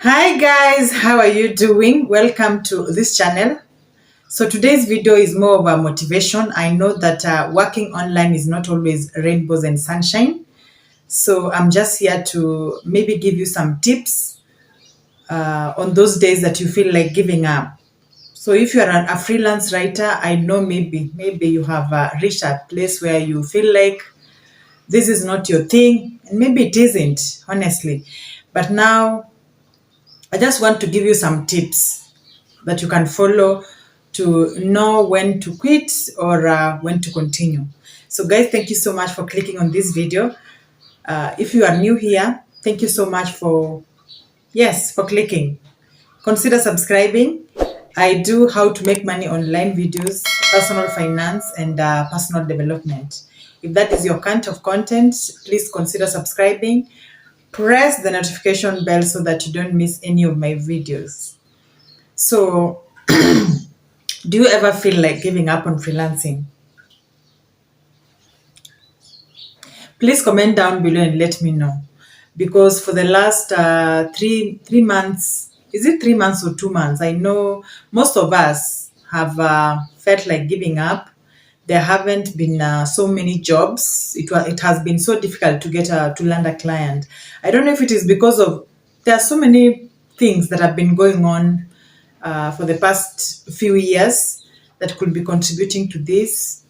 Hi guys, how are you doing? Welcome to this channel. So today's video is more of a motivation. I know that working online is not always rainbows and sunshine. So I'm just here to maybe give you some tips on those days that you feel like giving up. So if you are a freelance writer, I know maybe you have reached a place where you feel like this is not your thing, and maybe it isn't, honestly. But now I just want to give you some tips that you can follow to know when to quit or when to continue. So guys, thank you so much for clicking on this video. If you are new here, thank you so much for clicking. Consider subscribing. I do how to make money online videos, personal finance, and personal development. If that is your kind of content, please consider subscribing. Press the notification bell so that you don't miss any of my videos. So, do you ever feel like giving up on freelancing? Please comment down below and let me know. Because for the last three months, is it 3 months or 2 months? I know most of us have felt like giving up. There haven't been so many jobs. It has been so difficult to get to land a client. I don't know if it is because of there are so many things that have been going on for the past few years that could be contributing to this.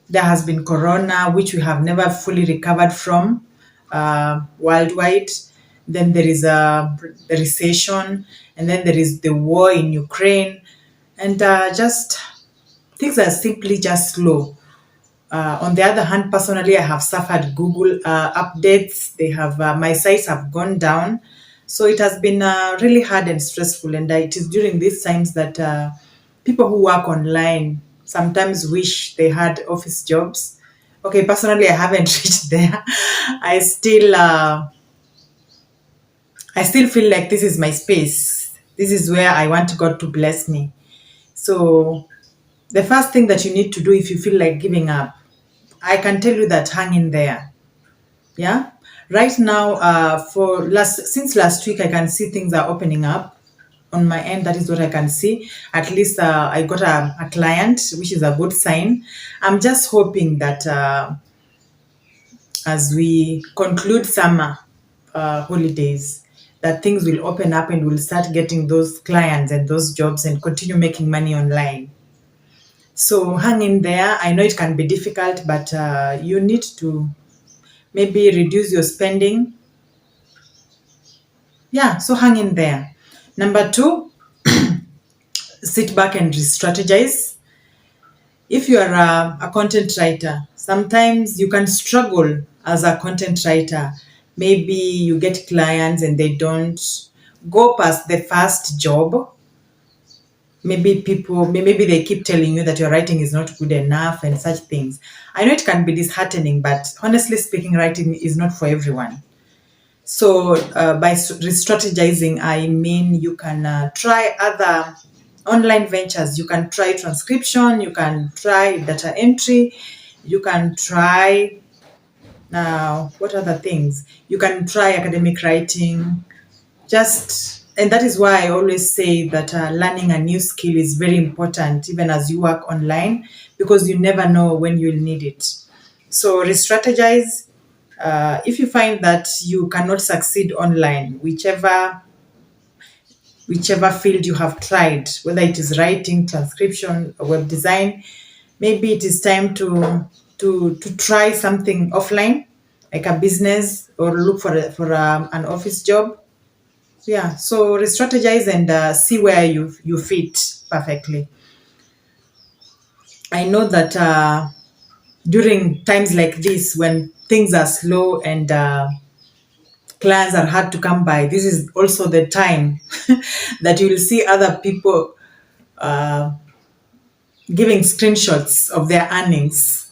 There has been Corona, which we have never fully recovered from worldwide. Then there is the recession, and then there is the war in Ukraine, and just things are simply just slow. On the other hand, personally, I have suffered Google updates. They have my sites have gone down, so it has been really hard and stressful. And it is during these times that people who work online sometimes wish they had office jobs. Okay, personally, I haven't reached there. I still feel like this is my space. This is where I want God to bless me. So the first thing that you need to do if you feel like giving up, I can tell you that hang in there. Yeah. Right now, since last week, I can see things are opening up on my end. That is what I can see. At least I got a client, which is a good sign. I'm just hoping that as we conclude summer holidays, that things will open up and we'll start getting those clients and those jobs and continue making money online. So hang in there. I know it can be difficult, but you need to maybe reduce your spending. Yeah, so hang in there. Number two, sit back and re-strategize. If you are a content writer, sometimes you can struggle as a content writer. Maybe you get clients and they don't go past the first job. Maybe they keep telling you that your writing is not good enough and such things. I know it can be disheartening, but honestly speaking, writing is not for everyone. So by re-strategizing, I mean you can try other online ventures. You can try transcription, you can try data entry, you can try what other things? You can try academic writing. And that is why I always say that learning a new skill is very important, even as you work online, because you never know when you'll need it. So re-strategize. If you find that you cannot succeed online, whichever field you have tried, whether it is writing, transcription, or web design, maybe it is time to try something offline, like a business, or look for an office job. Yeah, so re-strategize and see where you fit perfectly. I know that during times like this, when things are slow and clients are hard to come by, this is also the time that you will see other people giving screenshots of their earnings.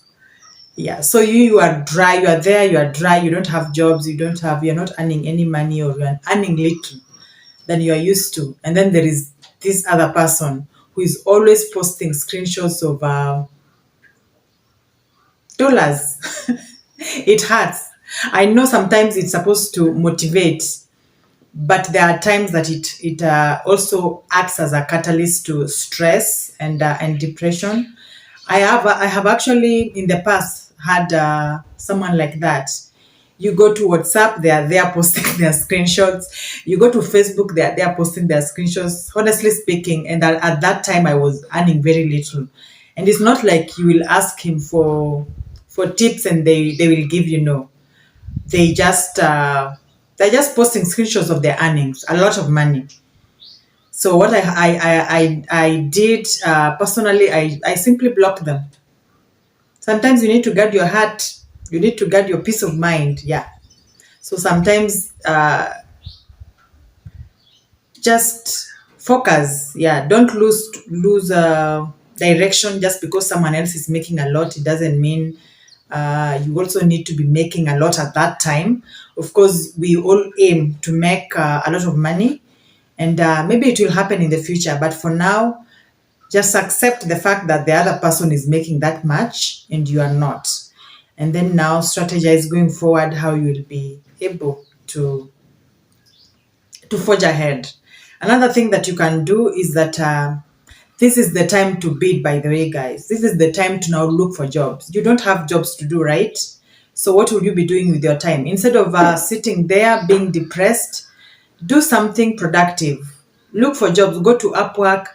Yeah, so you are dry, you are there, you are dry, you don't have jobs, you're not earning any money, or you're earning little than you are used to. And then there is this other person who is always posting screenshots of dollars. It hurts. I know sometimes it's supposed to motivate, but there are times that it also acts as a catalyst to stress and depression. I have actually in the past had someone like that. You go to WhatsApp, they are there posting their screenshots. You go to Facebook, they are there posting their screenshots. Honestly speaking, and at that time I was earning very little, and it's not like you will ask him for tips and they will give you. No, they just they're just posting screenshots of their earnings, a lot of money. So what I did personally, I simply blocked them. Sometimes you need to guard your heart, you need to guard your peace of mind. Yeah. So sometimes just focus. Yeah, don't lose direction just because someone else is making a lot. It doesn't mean you also need to be making a lot at that time. Of course, we all aim to make a lot of money, and maybe it will happen in the future, but for now, just accept the fact that the other person is making that much and you are not, and then now strategize going forward how you will be able to forge ahead. Another thing that you can do is that this is the time to bid, by the way, guys. This is the time to now look for jobs. You don't have jobs to do, right? So, what will you be doing with your time? Instead of sitting there being depressed, do something productive. Look for jobs, go to Upwork,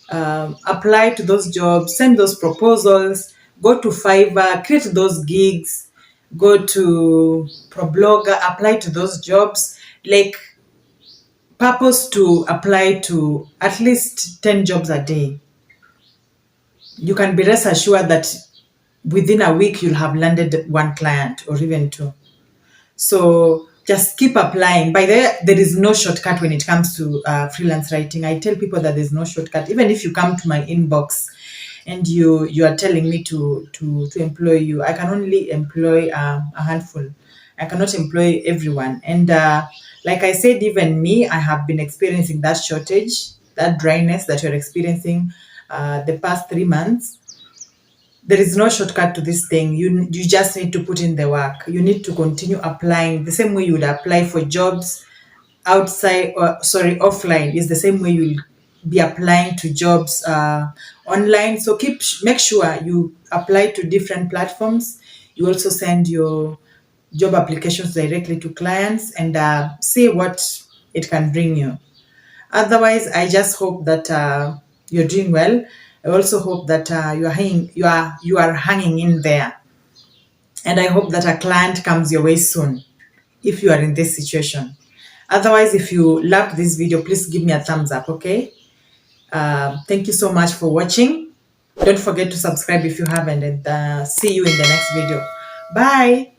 apply to those jobs, send those proposals, go to Fiverr, create those gigs, go to ProBlogger, apply to those jobs. Like, purpose to apply to at least 10 jobs a day. You can be rest assured that within a week you'll have landed one client or even two. So just keep applying. By the way, there is no shortcut when it comes to freelance writing. I tell people that there's no shortcut. Even if you come to my inbox and you are telling me to employ you, I can only employ a handful. I cannot employ everyone. And like I said, even me, I have been experiencing that shortage, that dryness that you're experiencing the past 3 months. There is no shortcut to this thing. You just need to put in the work. You need to continue applying the same way you would apply for jobs outside, or sorry, offline. Is the same way you'll be applying to jobs online. So make sure you apply to different platforms. You also send your job applications directly to clients and see what it can bring you. Otherwise, I just hope that you're doing well. I also hope that you are hanging in there, and I hope that a client comes your way soon if you are in this situation. Otherwise, if you loved this video, please give me a thumbs up. Okay. Thank you so much for watching. Don't forget to subscribe if you haven't, and see you in the next video. Bye.